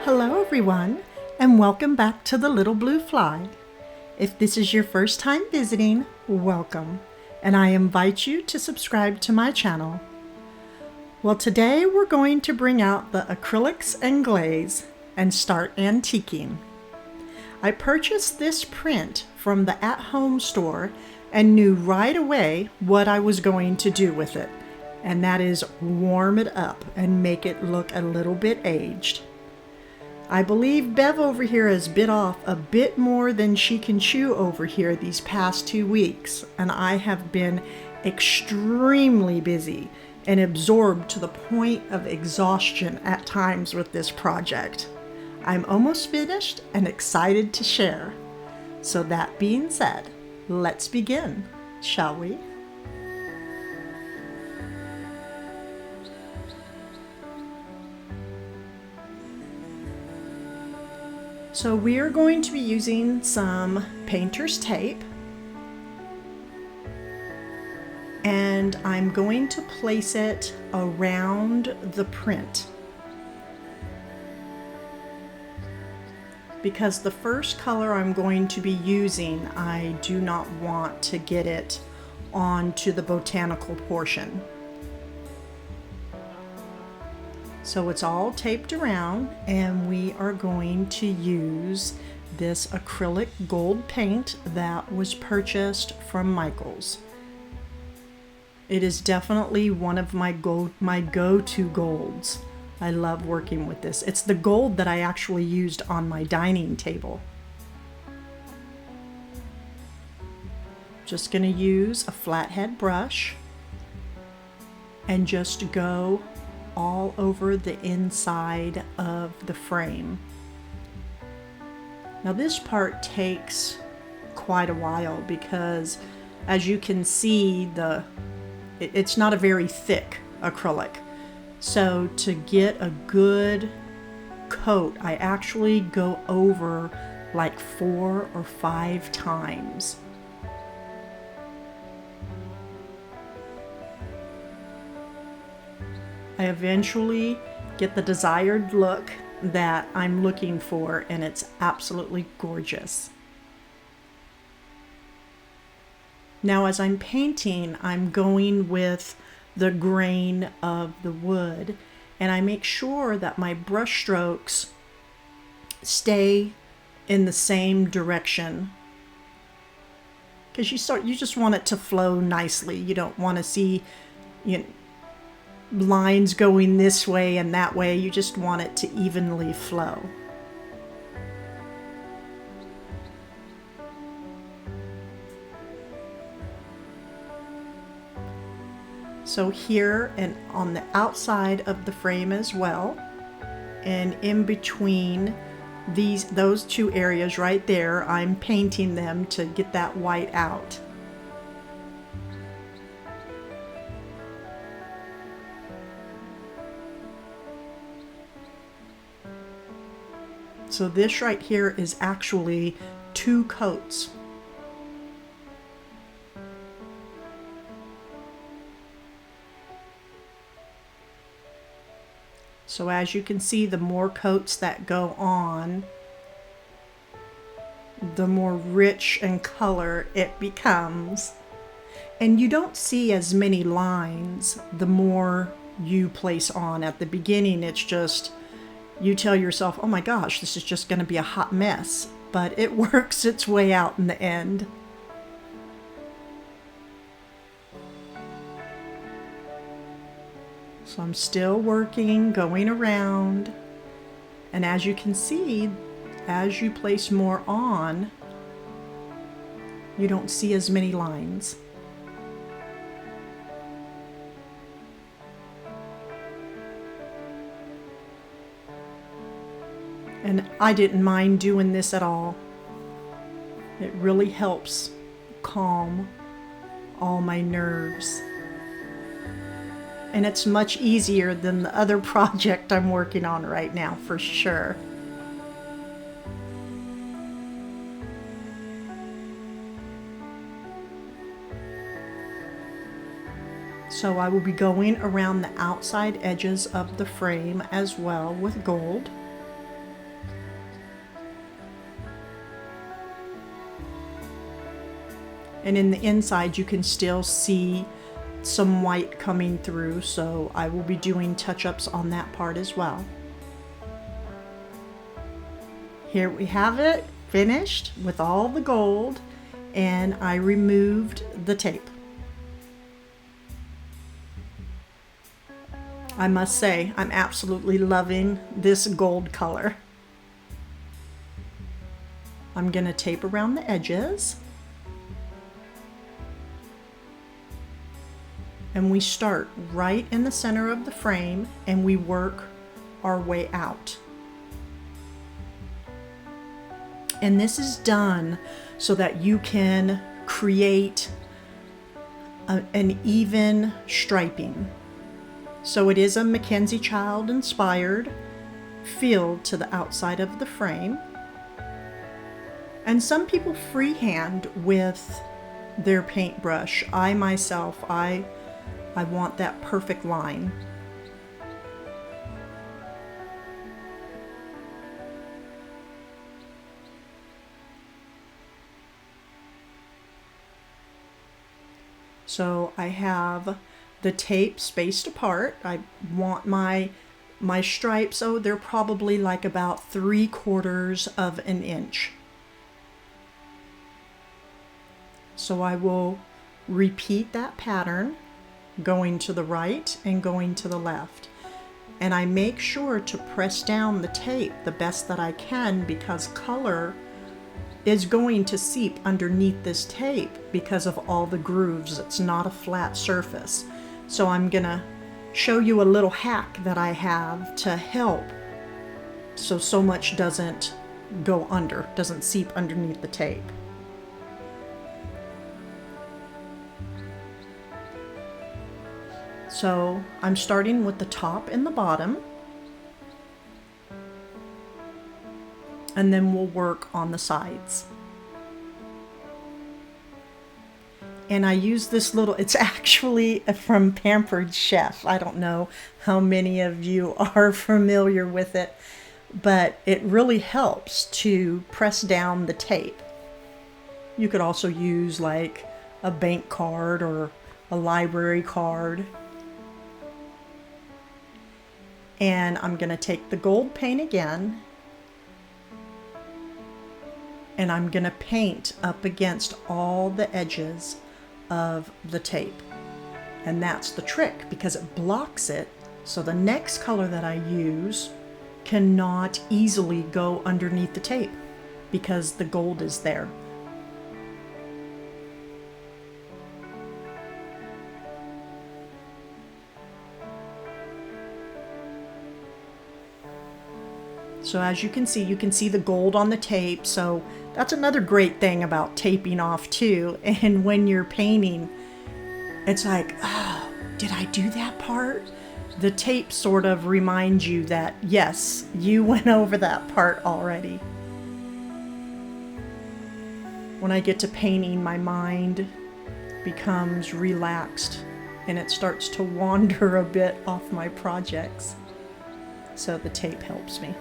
Hello everyone, and welcome back to the Little Blue Fly. If this is your first time visiting, welcome, and I invite you to subscribe to my channel. Well, today we're going to bring out the acrylics and glaze and start antiquing. I purchased this print from the at-home store and knew right away what I was going to do with it, and that is warm it up and make it look a little bit aged. I believe Bev over here has bit off a bit more than she can chew over here these past 2 weeks, and I have been extremely busy and absorbed to the point of exhaustion at times with this project. I'm almost finished and excited to share. So that being said, let's begin, shall we? So we are going to be using some painter's tape, and I'm going to place it around the print because the first color I'm going to be using, I do not want to get it onto the botanical portion. So it's all taped around, and we are going to use this acrylic gold paint that was purchased from Michael's. It is definitely one of my go-to golds. I love working with this. It's the gold that I actually used on my dining table. Just going to use a flathead brush and just go all over the inside of the frame. Now this part takes quite a while because, as you can see, it's not a very thick acrylic. So to get a good coat, I actually go over like 4 or 5 times. I eventually get the desired look that I'm looking for, and it's absolutely gorgeous. Now as I'm painting, I'm going with the grain of the wood, and I make sure that my brush strokes stay in the same direction, because you just want it to flow nicely. You don't want to see lines going this way and that way. You just want it to evenly flow. So here and on the outside of the frame as well, and in between those 2 areas right there, I'm painting them to get that white out. So this right here is actually 2 coats. So as you can see, the more coats that go on, the more rich in color it becomes. And you don't see as many lines the more you place on. At the beginning, it's just, you tell yourself, oh my gosh, this is just going to be a hot mess, but it works its way out in the end. So I'm still working, going around, and as you can see, as you place more on, you don't see as many lines. And I didn't mind doing this at all. It really helps calm all my nerves. And it's much easier than the other project I'm working on right now, for sure. So I will be going around the outside edges of the frame as well with gold. And in the inside you can still see some white coming through, so I will be doing touch-ups on that part as well. Here we have it finished with all the gold, and I removed the tape. I must say, I'm absolutely loving this gold color. I'm going to tape around the edges. And we start right in the center of the frame and we work our way out. And this is done so that you can create an even striping. So it is a MacKenzie-Childs inspired feel to the outside of the frame. And some people freehand with their paintbrush. I myself, I want that perfect line. So I have the tape spaced apart. I want my stripes, oh, they're probably like about 3/4 of an inch. So I will repeat that pattern, going to the right and going to the left. And I make sure to press down the tape the best that I can, because color is going to seep underneath this tape because of all the grooves. It's not a flat surface. So I'm gonna show you a little hack that I have to help so much doesn't go under, doesn't seep underneath the tape. So I'm starting with the top and the bottom, and then we'll work on the sides. And I use this little, it's actually from Pampered Chef. I don't know how many of you are familiar with it, but it really helps to press down the tape. You could also use like a bank card or a library card. And I'm going to take the gold paint again, and I'm going to paint up against all the edges of the tape. And that's the trick, because it blocks it, so the next color that I use cannot easily go underneath the tape because the gold is there. So as you can see the gold on the tape. So that's another great thing about taping off too. And when you're painting, it's like, oh, did I do that part? The tape sort of reminds you that, yes, you went over that part already. When I get to painting, my mind becomes relaxed and it starts to wander a bit off my projects. So the tape helps me.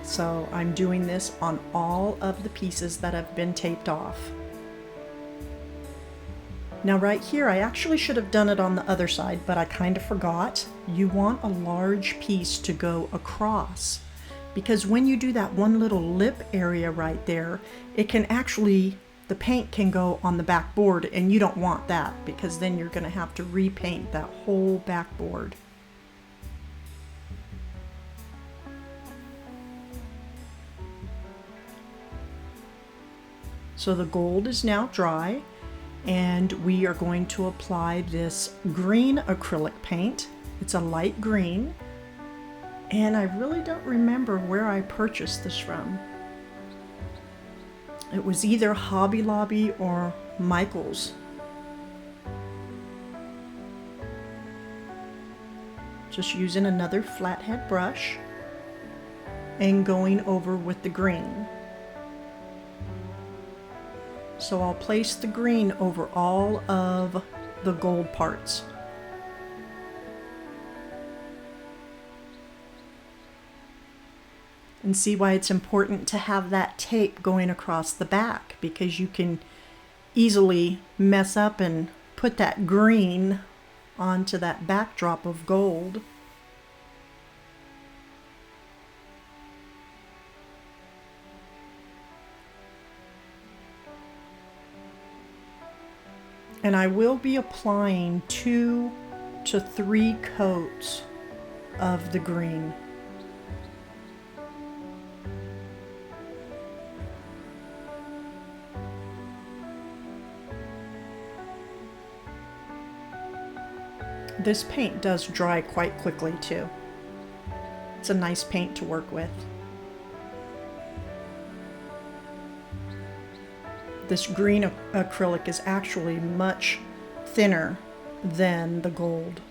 So I'm doing this on all of the pieces that have been taped off. Now right here, I actually should have done it on the other side, but I kind of forgot. You want a large piece to go across, because when you do that one little lip area right there, it can actually, the paint can go on the backboard, and you don't want that, because then you're going to have to repaint that whole backboard. So the gold is now dry, and we are going to apply this green acrylic paint. It's a light green, and I really don't remember where I purchased this from. It was either Hobby Lobby or Michael's. Just using another flathead brush and going over with the green. So I'll place the green over all of the gold parts. And see why it's important to have that tape going across the back, because you can easily mess up and put that green onto that backdrop of gold. And I will be applying 2 to 3 coats of the green. This paint does dry quite quickly too. It's a nice paint to work with. This green acrylic is actually much thinner than the gold.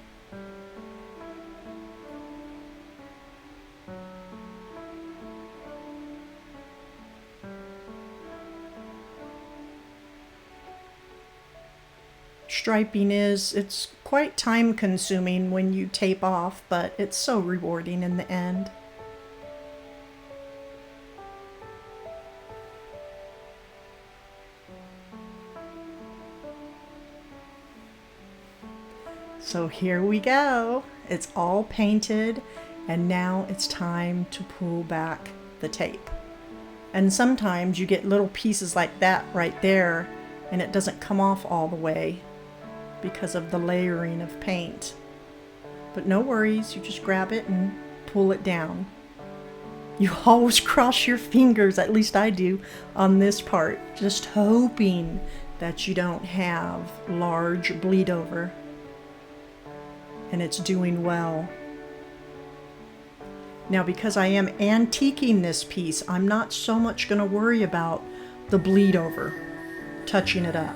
Striping it's quite time consuming when you tape off, but it's so rewarding in the end. So here we go. It's all painted, and now it's time to pull back the tape. And sometimes you get little pieces like that right there, and it doesn't come off all the way because of the layering of paint. But no worries, you just grab it and pull it down. You always cross your fingers, at least I do, on this part, just hoping that you don't have large bleed over. And it's doing well. Now, because I am antiquing this piece, I'm not so much going to worry about the bleed over, touching it up.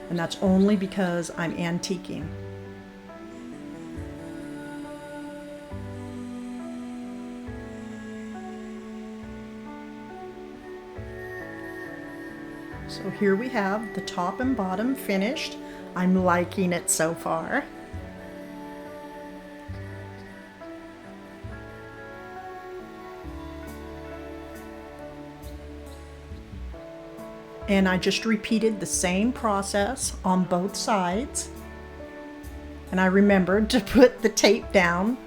And that's only because I'm antiquing. So here we have the top and bottom finished. I'm liking it so far. And I just repeated the same process on both sides. And I remembered to put the tape down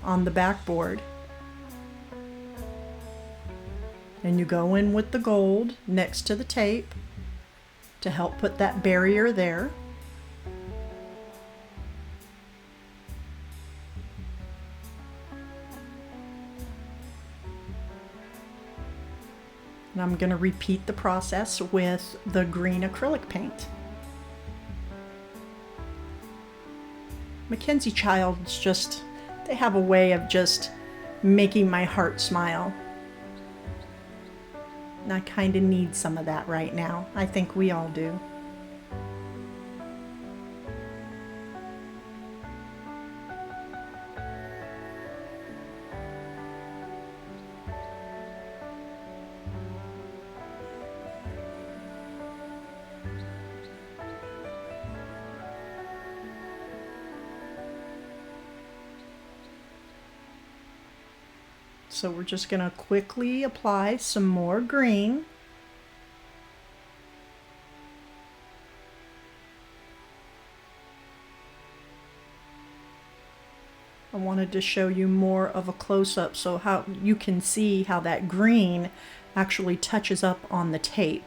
on the backboard. And you go in with the gold next to the tape to help put that barrier there. And I'm going to repeat the process with the green acrylic paint. MacKenzie-Childs just, they have a way of just making my heart smile. And I kind of need some of that right now. I think we all do. So we're just going to quickly apply some more green. I wanted to show you more of a close-up so how you can see how that green actually touches up on the tape.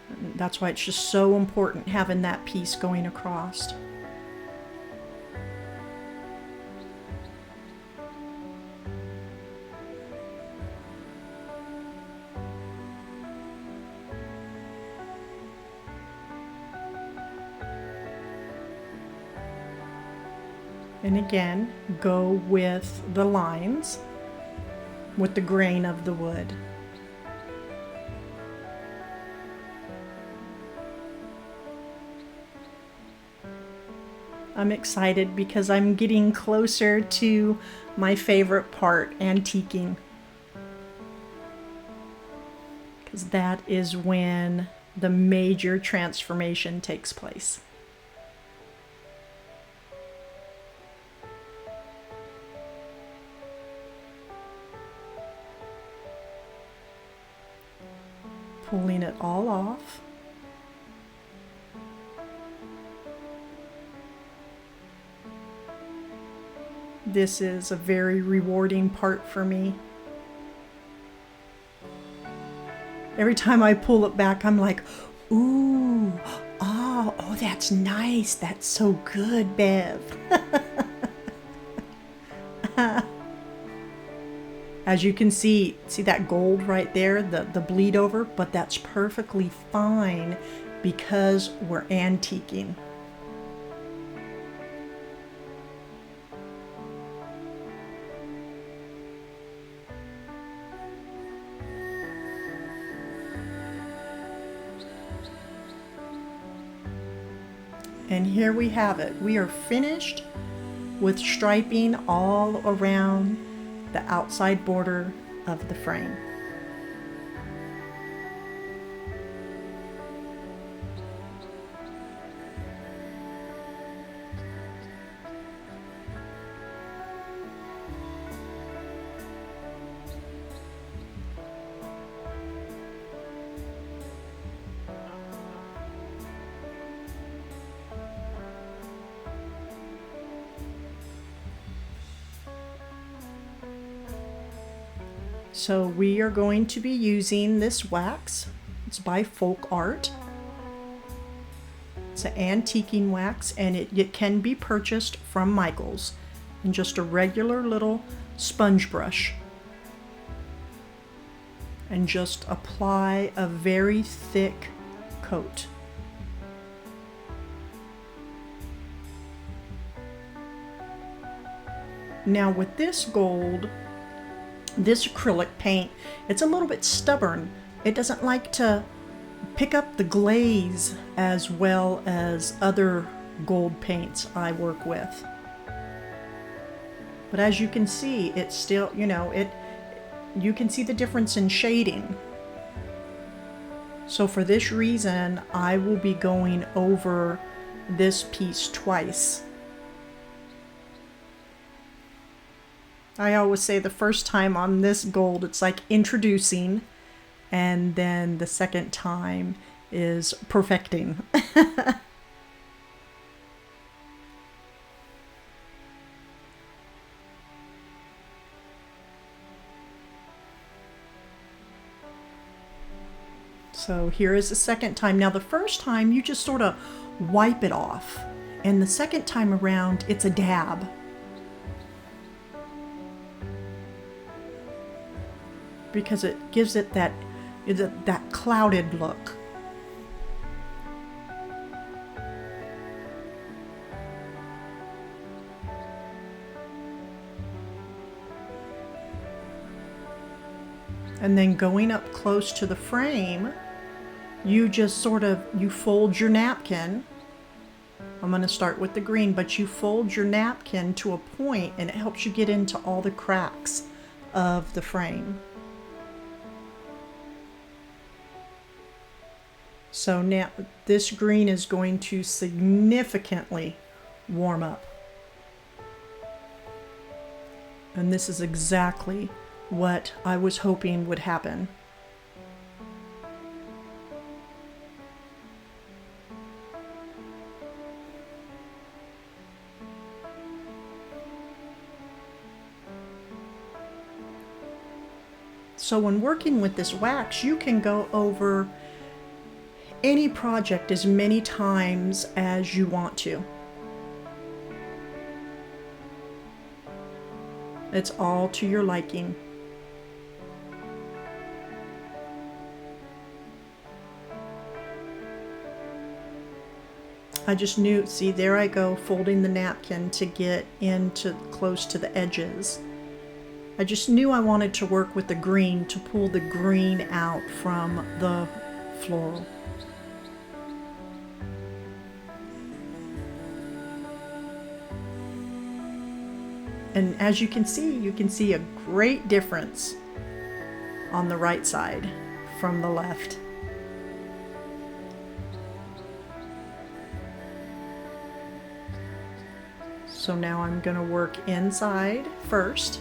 And that's why it's just so important having that piece going across. And again, go with the lines with the grain of the wood. I'm excited because I'm getting closer to my favorite part, antiquing. Because that is when the major transformation takes place. Pulling it all off. This is a very rewarding part for me. Every time I pull it back, I'm like, ooh, oh, that's nice. That's so good, Bev. As you can see that gold right there, the bleed over, but that's perfectly fine because we're antiquing. And here we have it. We are finished with striping all around the outside border of the frame. So we are going to be using this wax. It's by Folk Art. It's an antiquing wax, and it can be purchased from Michael's in just a regular little sponge brush. And just apply a very thick coat. Now with this gold, this acrylic paint, it's a little bit stubborn. It doesn't like to pick up the glaze as well as other gold paints I work with. But as you can see, it's still, you can see the difference in shading. So for this reason, I will be going over this piece twice. I always say the first time on this gold, it's like introducing, and then the second time is perfecting. So here is the second time. Now the first time you just sort of wipe it off, and the second time around it's a dab. Because it gives it that clouded look. And then going up close to the frame, you just you fold your napkin. I'm going to start with the green, but you fold your napkin to a point, and it helps you get into all the cracks of the frame. So now this green is going to significantly warm up. And this is exactly what I was hoping would happen. So when working with this wax, you can go over any project as many times as you want to. It's all to your liking. I just knew, see, there I go, folding the napkin to get into close to the edges. I just knew I wanted to work with the green to pull the green out from the floral. And as you can see a great difference on the right side from the left. So now I'm going to work inside first.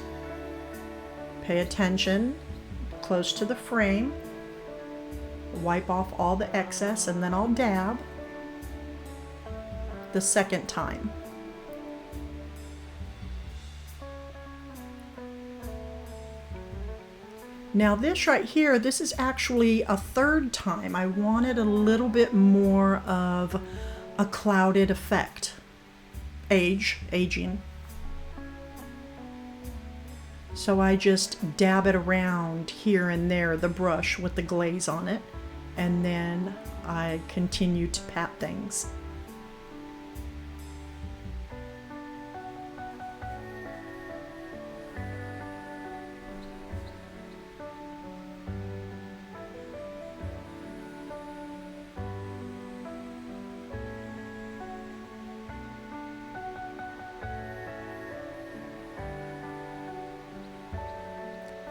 Pay attention close to the frame. wipe off all the excess, and then I'll dab the second time. Now this right here, this is actually a third time. I wanted a little bit more of a clouded effect. Aging. So I just dab it around here and there, the brush with the glaze on it, and then I continue to pat things.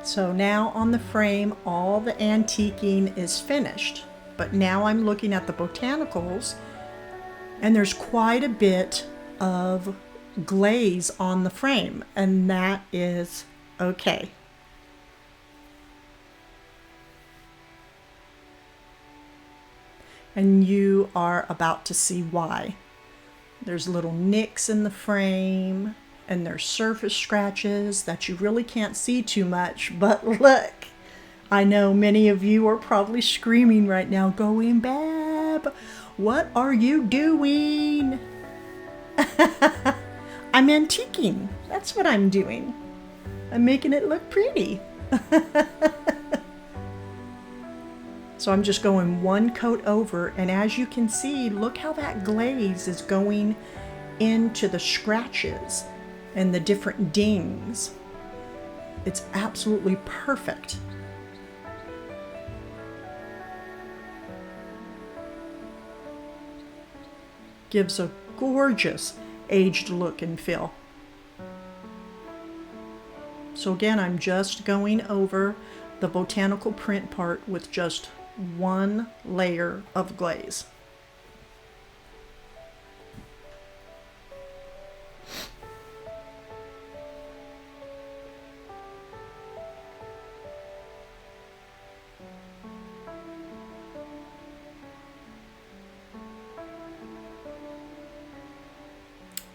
So now on the frame, all the antiquing is finished, but now I'm looking at the botanicals, and there's quite a bit of glaze on the frame, and that is okay. And you are about to see why. There's little nicks in the frame, and there's surface scratches that you really can't see too much, but look, I know many of you are probably screaming right now, going, Bab, what are you doing? I'm antiquing. That's what I'm doing. I'm making it look pretty. So I'm just going one coat over, and as you can see, look how that glaze is going into the scratches and the different dings. It's absolutely perfect. Gives a gorgeous aged look and feel. So again, I'm just going over the botanical print part with just one layer of glaze.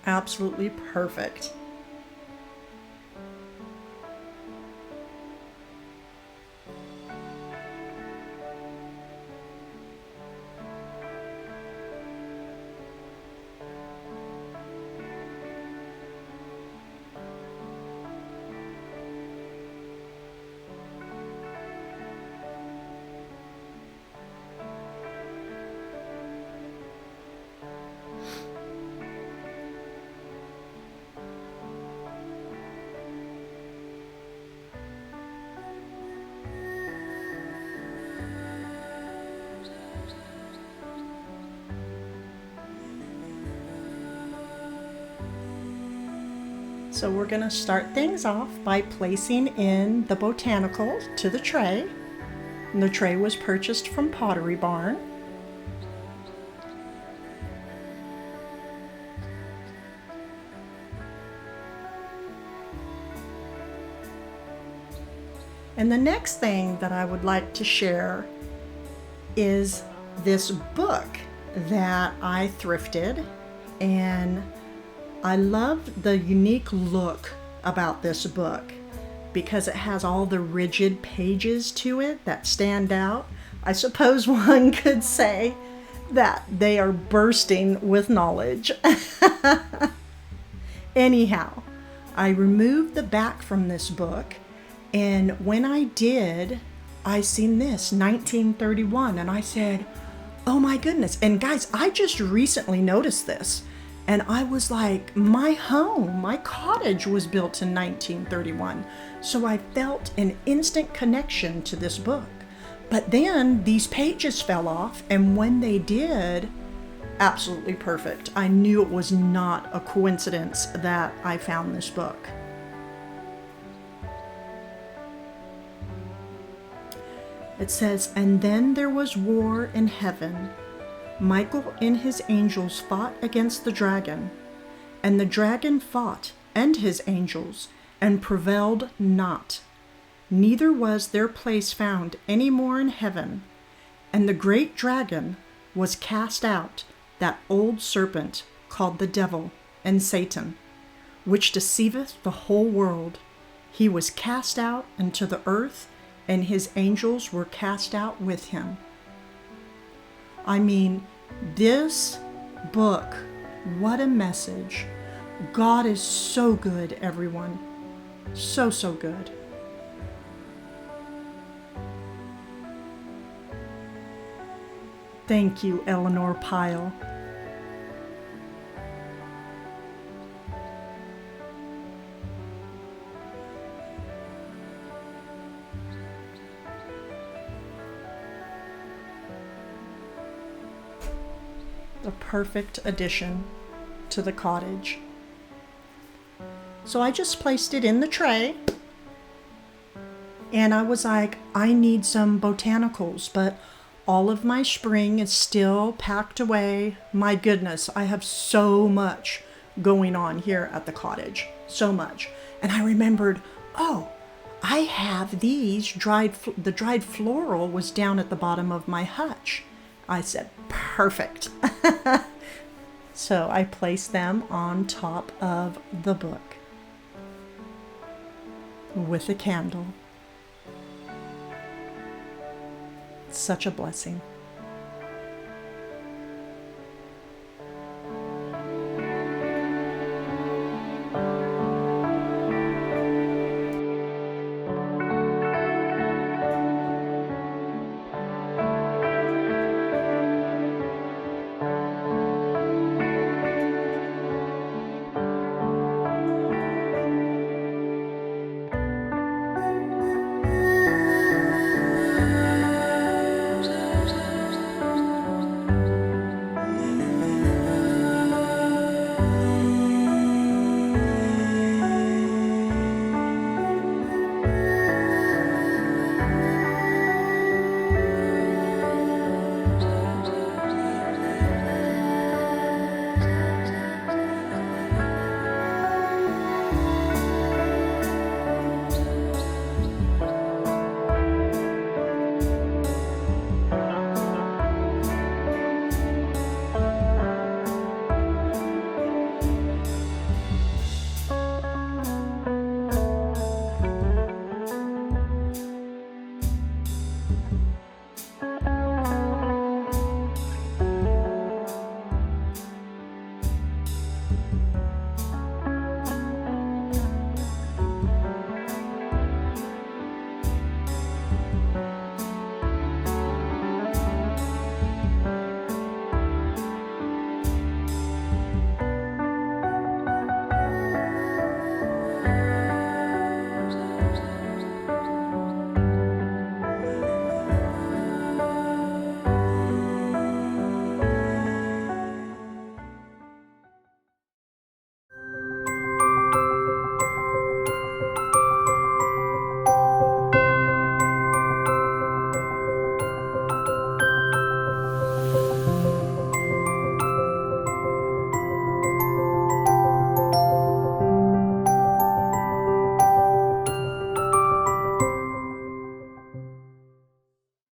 Absolutely perfect. So we're going to start things off by placing in the botanical to the tray. And the tray was purchased from Pottery Barn. And the next thing that I would like to share is this book that I thrifted, and I love the unique look about this book because it has all the rigid pages to it that stand out. I suppose one could say that they are bursting with knowledge. Anyhow, I removed the back from this book, and when I did, I seen this 1931, and I said, oh my goodness. And guys, I just recently noticed this. And I was like, my home, my cottage was built in 1931. So I felt an instant connection to this book. But then these pages fell off, and when they did, absolutely perfect. I knew it was not a coincidence that I found this book. It says, and then there was war in heaven. Michael and his angels fought against the dragon, and the dragon fought and his angels, and prevailed not. Neither was their place found any more in heaven. And the great dragon was cast out, that old serpent called the devil and Satan, which deceiveth the whole world. He was cast out into the earth, and his angels were cast out with him. I mean, this book, what a message. God is so good, everyone. So, so good. Thank you, Eleanor Pyle. A perfect addition to the cottage. So I just placed it in the tray, and I was like, I need some botanicals, but all of my spring is still packed away. My goodness, I have so much going on here at the cottage, so much. And I remembered, oh, I have these the dried floral was down at the bottom of my hutch. I said, perfect. So I placed them on top of the book with a candle. Such a blessing.